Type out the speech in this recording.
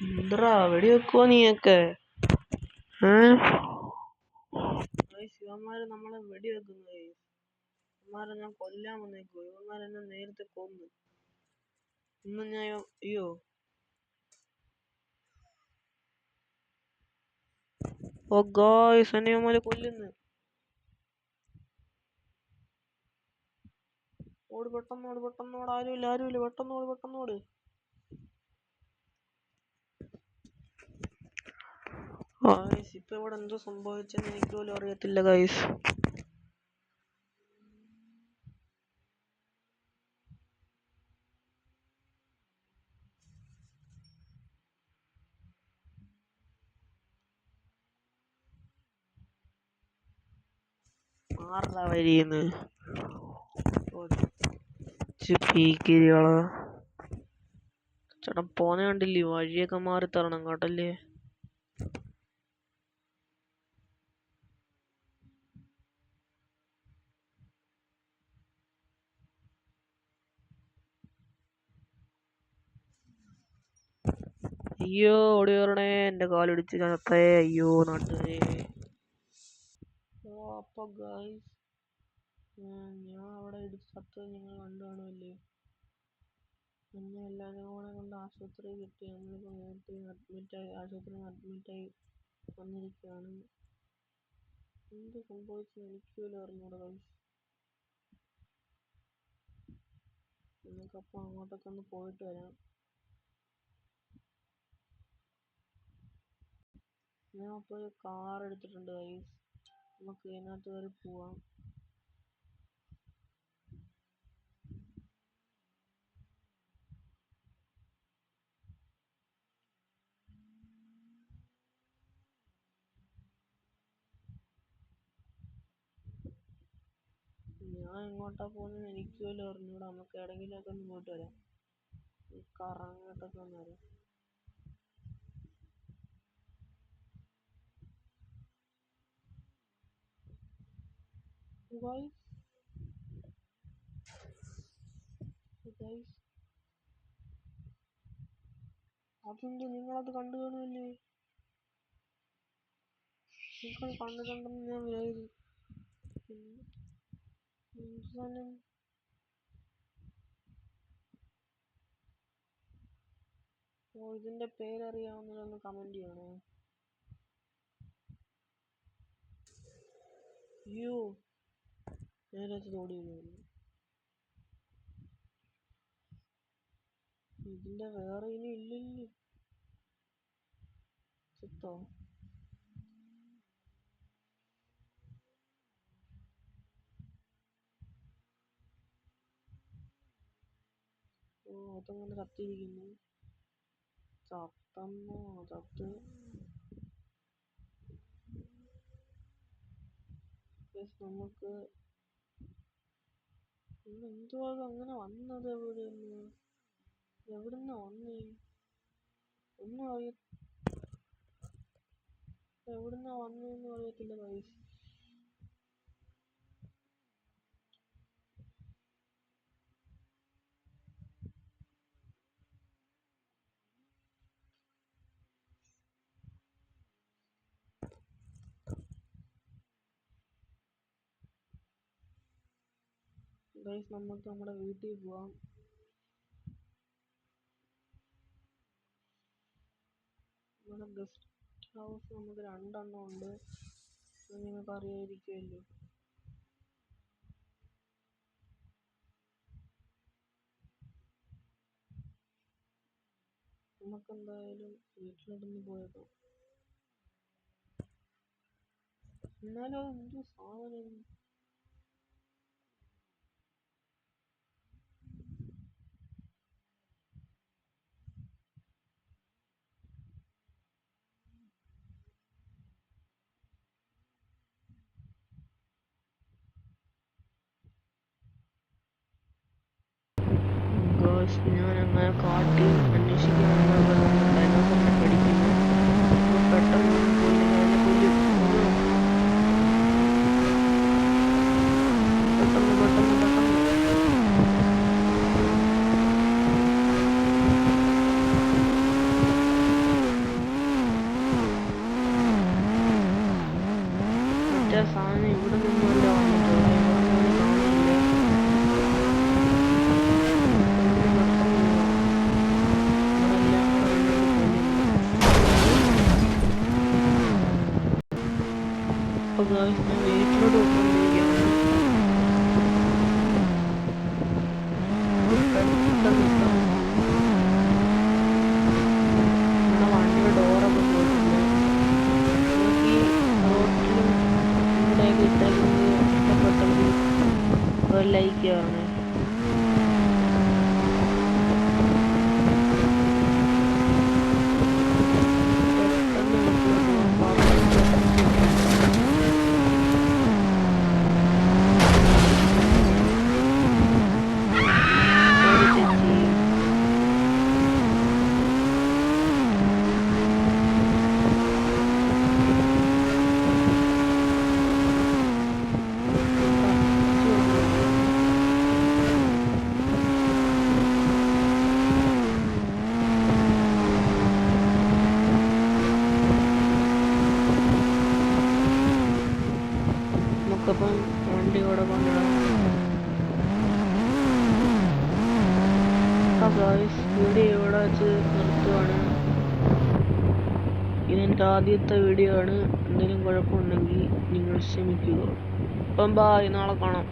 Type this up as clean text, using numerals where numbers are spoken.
എന്തറാ വെടി വെക്കുവോ നീയൊക്കെ? ശിവന്മാര് നമ്മളെ വെടി വെക്കുന്നു. ഇവന്മാരെ ഞാൻ കൊല്ലാൻ വന്നേക്കോ. ഇവന്മാരെന്നെ നേരത്തെ കൊന്നു. ഇന്ന് ഞാൻ അയ്യോ ഓ ഗോയ്സ്, എന്നെ ഇവന്മാര് കൊല്ലുന്നു. ഓട്, പെട്ടെന്നോട്, പെട്ടെന്നോട്. ആരുമില്ല, പെട്ടെന്നോട്. ഇപ്പൊ ഇവിടെ എന്തോ സംഭവിച്ചെന്ന് എനിക്ക് പോലും അറിയത്തില്ല ഗൈസ്. ആറാ വരിയെന്ന് ചേട്ടാ പോന്നെ കണ്ടില്ലേ? വഴിയൊക്കെ മാറി തരണം കേട്ടല്ലേ? അയ്യോ ഓടി വരണേ, എന്റെ കാലിടിച്ച് ചത്തേ. അയ്യോ നാട്ടുകാരെ. അപ്പൊ ഗൈസ്, ഞാൻ അവിടെ ഇടിച്ച് ചത്തത് നിങ്ങൾ കണ്ടു കാണുമല്ലേ? എന്നെ എല്ലാവരും കൂടെ കൊണ്ട് ആശുപത്രി കിട്ടി. നമ്മളിപ്പോൾ നേരത്തെ അഡ്മിറ്റായി വന്നിരിക്കുകയാണ്. എന്ത് സംഭവിച്ചു എനിക്ക് പോലും അറിഞ്ഞൂടാ ഗൈസ്. നമുക്കപ്പോൾ അങ്ങോട്ടൊക്കെ ഒന്ന് പോയിട്ട് വരാം. ഞാൻ അപ്പോൾ ഒരു കാർ എടുത്തിട്ടുണ്ട് ഗൈസ്. നമുക്ക് ഇതിനകത്ത് കയറി പോവാം. ഞാൻ എങ്ങോട്ടാ പോകുന്നത് എനിക്ക് പോലും അറിഞ്ഞൂടാ. നമുക്ക് എവിടെയെങ്കിലുമൊക്കെ ഒന്ന് പോയിട്ട് വരാം. ഈ കറങ്ങോട്ടൊക്കെ ഒന്ന് വരാം. അതെന്ത് നിങ്ങളത് കണ്ടു കാണുമല്ലേ? നിങ്ങൾ കണ്ടിട്ടുണ്ടെന്ന് ഞാൻ വിചാരിച്ചു. ഇതിന്റെ പേരറിയാവുന്നതൊന്ന് കമന്റ് ചെയ്യണേ. അയ്യോ നേരത്തെ ഓടി വരുന്നു. ഇതിന്റെ വേറെ ഇനി ഇല്ലല്ലോ. ചത്തോ? അതങ്ങനെ കത്തിയിരിക്കുന്നു. ചത്തന്നോ? ചത്ത് നമുക്ക് എന്തുവാ അങ്ങനെ വന്നത്? എവിടുന്നാ വന്നേ? ഒന്നും എവിടുന്നാ വന്നതെന്ന് അറിയത്തില്ല ഗൈസ്. ഗൈസ് നമുക്ക് നമ്മുടെ വീട്ടിൽ പോവാം. നമ്മുടെ ഗസ്റ്റ് ഹൗസ് നമുക്ക് 2 എണ്ണം ഉണ്ട്. നിങ്ങൾക്ക് അറിയാതിരിക്കുമല്ലോ. നമുക്കെന്തായാലും വീട്ടിലോട്ടൊന്ന് പോയേക്കാം. എന്നാലും അതെന്തോ സാധനം. ഞാനങ്ങനെ കാട്ടി അന്വേഷിക്കാൻ ഡൈനോസറിനെ പഠിക്കുന്നു. പെട്ടെന്ന് ഞാൻ വീട്ടിലോട്ട് പോയിക്കൊണ്ടിരിക്കുകയാണ്. നമ്മുടെ വണ്ടിയുടെ ഡോറൊക്കെ പോയിട്ടുണ്ട്. നമുക്ക് ഈ റോട്ടിലും ഇവിടെയൊക്കെ ഇട്ടേക്കുന്നത് ഇഷ്ടപ്പെട്ടെങ്കിൽ ഒരു ലൈക്ക് ചെയ്യണേ. നമുക്കപ്പം വണ്ടി ഇവിടെ കൊണ്ടിടാം. വീഡിയോ ഇവിടെ വെച്ച് നിർത്തുവാണ്. ഇതെൻ്റെ ആദ്യത്തെ വീഡിയോ ആണ്. എന്തെങ്കിലും കുഴപ്പമുണ്ടെങ്കിൽ നിങ്ങൾ ക്ഷമിക്കുക. അപ്പം ബായ്, നാളെ കാണാം.